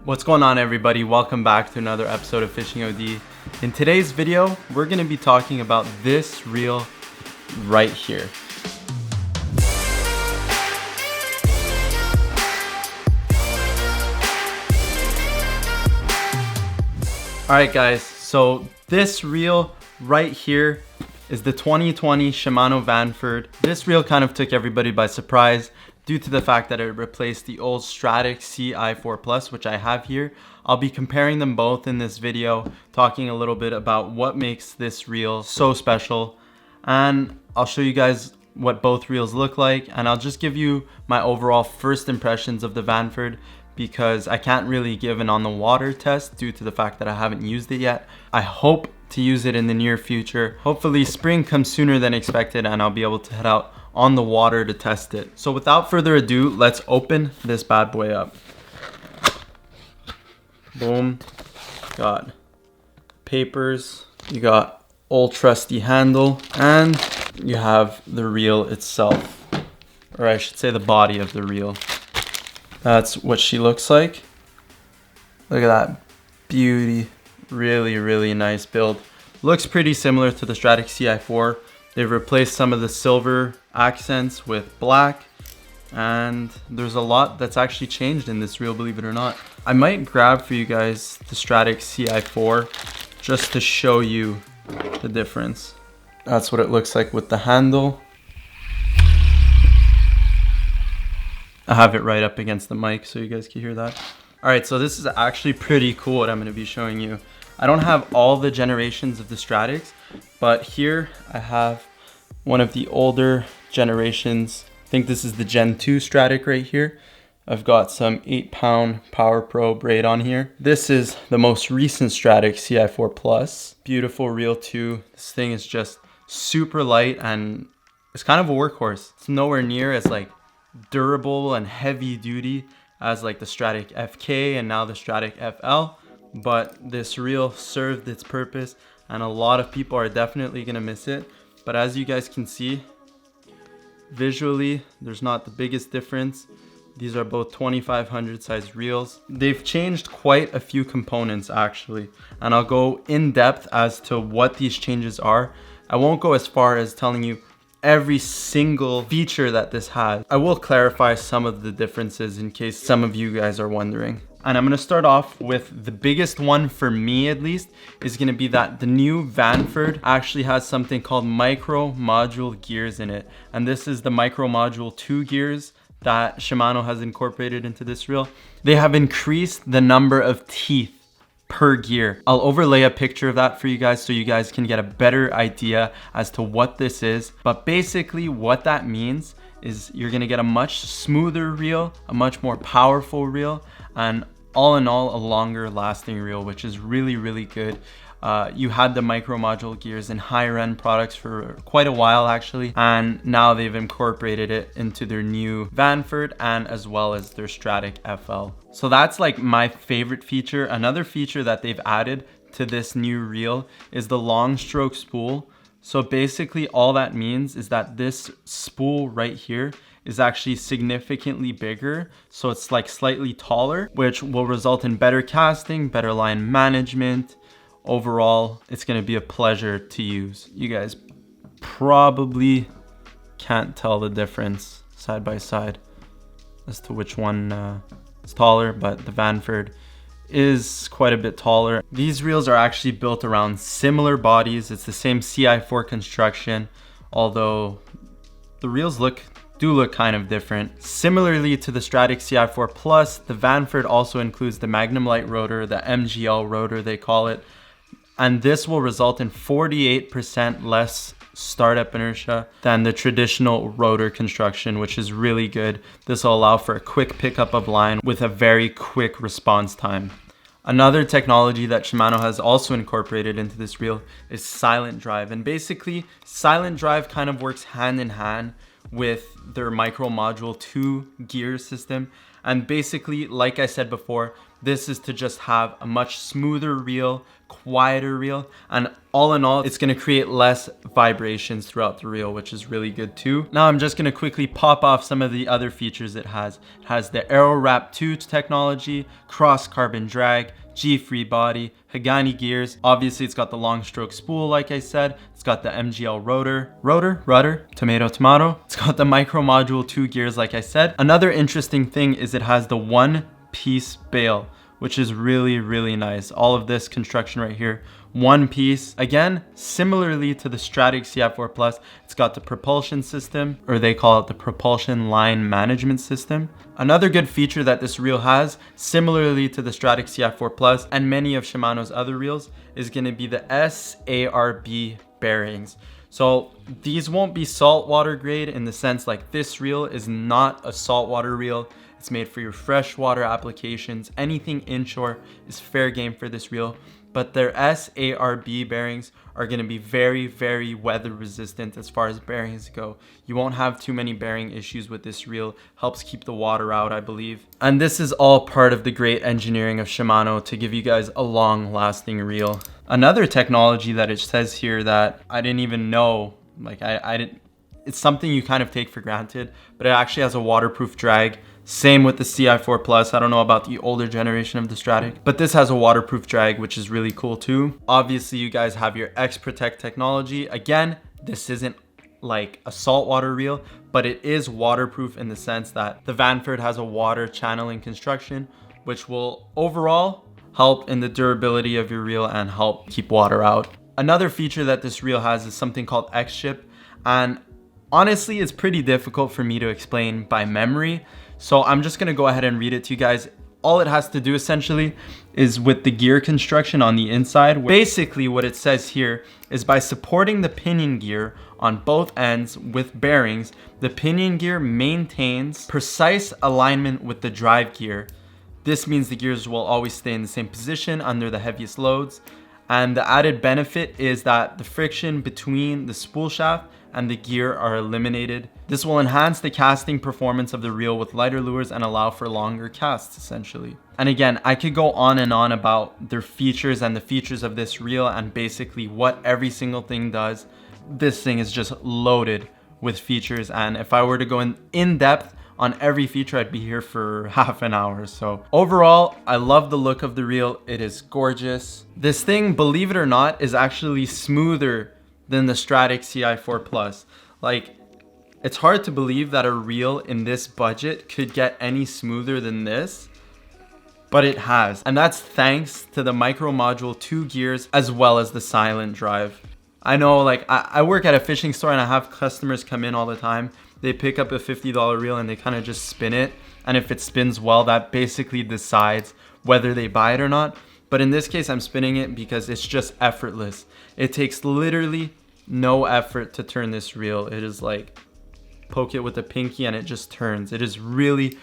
What's going on, everybody? Welcome back to another episode of Fishing OD. In today's video, we're going to be talking about this reel right here. Alright guys, so this reel right here is the 2020 Shimano Vanford. This reel kind of took everybody by surprise due to the fact that it replaced the old Stradic CI4 Plus, which I have here. I'll be comparing them both in this video, talking a little bit about what makes this reel so special, and I'll show you guys what both reels look like, and I'll just give you my overall first impressions of the Vanford, because I can't really give an on the water test due to the fact that I haven't used it yet. I hope to use it in the near future. Hopefully spring comes sooner than expected and I'll be able to head out on the water to test it. So without further ado, let's open this bad boy up. Boom. Got papers, you got old trusty handle, and you have the reel itself, or I should say the body of the reel. That's what she looks like. Look at that beauty. Really nice build. Looks pretty similar to the Stradic CI4. They've replaced some of the silver accents with black, and there's a lot that's actually changed in this reel, believe it or not. I might grab for you guys the Stradic CI4 just to show you the difference. That's what it looks like with the handle. I have it right up against the mic so you guys can hear that. All right, so this is actually pretty cool what I'm going to be showing you. I don't have all the generations of the Stradics, but here I have one of the older generations. I think this is the Gen 2 Stradic right here. I've got some 8-pound Power Pro braid on here. This is the most recent Stradic CI4 Plus. Beautiful reel too. This thing is just super light and it's kind of a workhorse. It's nowhere near as like durable and heavy duty as like the Stradic FK and now the Stradic FL, but this reel served its purpose and a lot of people are definitely gonna miss it. But as you guys can see, visually there's not the biggest difference. These are both 2500 size reels. They've changed quite a few components actually, and I'll go in depth as to what these changes are. I won't go as far as telling you every single feature that this has. I will clarify some of the differences in case some of you guys are wondering. And I'm gonna start off with the biggest one for me, at least, is gonna be that the new Vanford actually has something called micro module gears in it. And this is the micro module 2 gears that Shimano has incorporated into this reel. They have increased the number of teeth per gear. I'll overlay a picture of that for you guys so you guys can get a better idea as to what this is. But basically what that means is you're gonna get a much smoother reel, a much more powerful reel, and all in all, a longer lasting reel, which is really good. You had the micro module gears in higher end products for quite a while actually, and now they've incorporated it into their new Vanford and as well as their Stradic FL. So that's like my favorite feature. Another feature that they've added to this new reel is the long stroke spool. So basically all that means is that this spool right here is actually significantly bigger. So it's like slightly taller, which will result in better casting, better line management. Overall, it's going to be a pleasure to use. You guys probably can't tell the difference side by side as to which one is taller, but the Vanford is quite a bit taller. These reels are actually built around similar bodies. It's the same CI4 construction, although the reels do look kind of different. Similarly to the Stradic CI4 Plus, the Vanford also includes the Magnum Light rotor, the MGL rotor they call it. And this will result in 48% less startup inertia than the traditional rotor construction, which is really good. This will allow for a quick pickup of line with a very quick response time. Another technology that Shimano has also incorporated into this reel is silent drive. And basically, silent drive kind of works hand in hand with their micro module 2 gear system. And basically, like I said before, This is to just have a much smoother reel, quieter reel, and all in all, it's gonna create less vibrations throughout the reel, which is really good too. Now I'm just gonna quickly pop off some of the other features it has. It has the Aero Wrap 2 technology, cross carbon drag, G-free body, Hagani gears. Obviously it's got the long stroke spool like I said. It's got the MGL rudder, tomato. It's got the micro module 2 gears like I said. Another interesting thing is it has the one piece bail, which is really nice. All of this construction right here, one piece. Again, similarly to the Stradic CI4 Plus, it's got the propulsion system, or they call it the propulsion line management system. Another good feature that this reel has, similarly to the Stradic CI4 Plus and many of Shimano's other reels, is gonna be the SARB bearings. So these won't be saltwater grade in the sense like this reel is not a saltwater reel. It's made for your freshwater applications. Anything inshore is fair game for this reel. But their SARB bearings are going to be very weather resistant as far as bearings go. You won't have too many bearing issues with this reel. Helps keep the water out, I believe. And this is all part of the great engineering of Shimano to give you guys a long lasting reel. Another technology that it says here that I didn't even know, like I didn't, it's something you kind of take for granted, but it actually has a waterproof drag. Same with the CI4 Plus. I don't know about the older generation of the Stradic, but this has a waterproof drag, which is really cool too. Obviously, you guys have your X-Protect technology. Again, this isn't like a saltwater reel, but it is waterproof in the sense that the Vanford has a water channeling construction, which will overall help in the durability of your reel and help keep water out. Another feature that this reel has is something called X-Ship, and honestly, it's pretty difficult for me to explain by memory. So I'm just gonna go ahead and read it to you guys. All it has to do essentially is with the gear construction on the inside. Basically what it says here is by supporting the pinion gear on both ends with bearings, the pinion gear maintains precise alignment with the drive gear. This means the gears will always stay in the same position under the heaviest loads. And the added benefit is that the friction between the spool shaft and the gear are eliminated. This will enhance the casting performance of the reel with lighter lures and allow for longer casts essentially. And again, I could go on and on about their features and the features of this reel and basically what every single thing does. This thing is just loaded with features, and if I were to go in depth on every feature, I'd be here for half an hour. So overall, I love the look of the reel. It is gorgeous. This thing, believe it or not, is actually smoother than the Stradic CI4 Plus. Like, it's hard to believe that a reel in this budget could get any smoother than this, but it has. And that's thanks to the micro module 2 gears as well as the silent drive. I know, like, I work at a fishing store and I have customers come in all the time. They pick up a $50 reel and they kind of just spin it. And if it spins well, that basically decides whether they buy it or not. But in this case, I'm spinning it because it's just effortless. It takes literally no effort to turn this reel. It is like poke it with a pinky and it just turns. It is really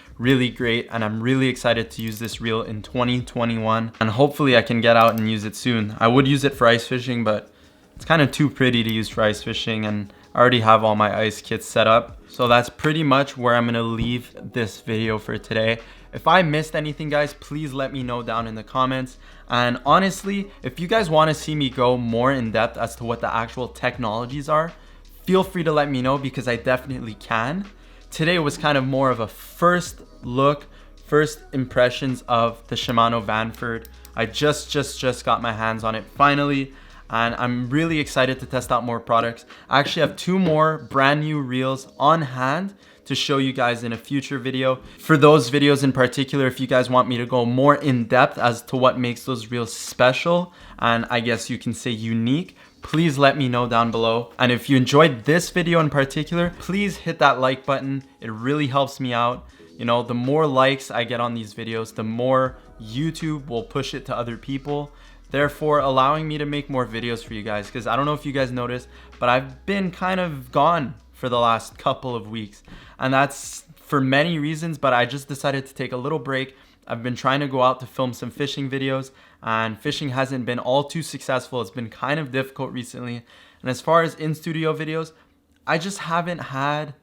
great, and I'm really excited to use this reel in 2021, and hopefully I can get out and use it soon. I would use it for ice fishing, but it's kind of too pretty to use for ice fishing, and I already have all my ice kits set up. So that's pretty much where I'm gonna leave this video for today. If I missed anything, guys, please let me know down in the comments. And honestly, if you guys want to see me go more in depth as to what the actual technologies are, feel free to let me know because I definitely can. Today was kind of more of a first look, first impressions of the Shimano Vanford. I just got my hands on it finally, and I'm really excited to test out more products. I actually have 2 more brand new reels on hand to show you guys in a future video. For those videos in particular, if you guys want me to go more in depth as to what makes those reels special, and I guess you can say unique, please let me know down below. And if you enjoyed this video in particular, please hit that like button. It really helps me out. You know, the more likes I get on these videos, the more YouTube will push it to other people, therefore allowing me to make more videos for you guys. Because I don't know if you guys noticed, but I've been kind of gone for the last couple of weeks, and that's for many reasons, but I just decided to take a little break. I've been trying to go out to film some fishing videos, and fishing hasn't been all too successful. It's been kind of difficult recently, and as far as in-studio videos, I just haven't had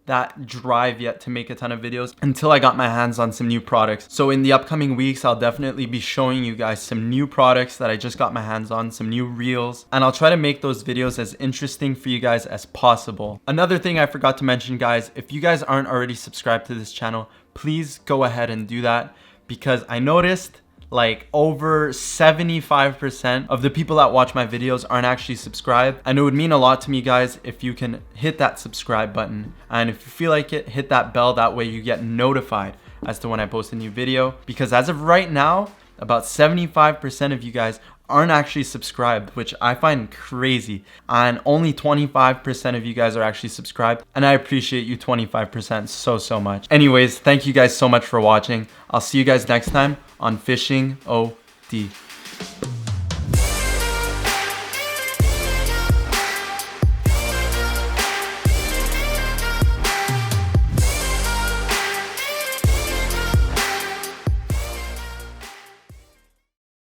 that drive yet to make a ton of videos until I got my hands on some new products. So in the upcoming weeks, I'll definitely be showing you guys some new products that I just got my hands on, some new reels, and I'll try to make those videos as interesting for you guys as possible. Another thing I forgot to mention, guys, if you guys aren't already subscribed to this channel, please go ahead and do that, because I noticed like over 75% of the people that watch my videos aren't actually subscribed, and it would mean a lot to me, guys, if you can hit that subscribe button, and if you feel like it, hit that bell. That way you get notified as to when I post a new video, because as of right now, about 75% of you guys aren't actually subscribed, which I find crazy, and only 25% of you guys are actually subscribed, and I appreciate you 25% so much. Anyways, thank you guys so much for watching. I'll see you guys next time on Fishing OD.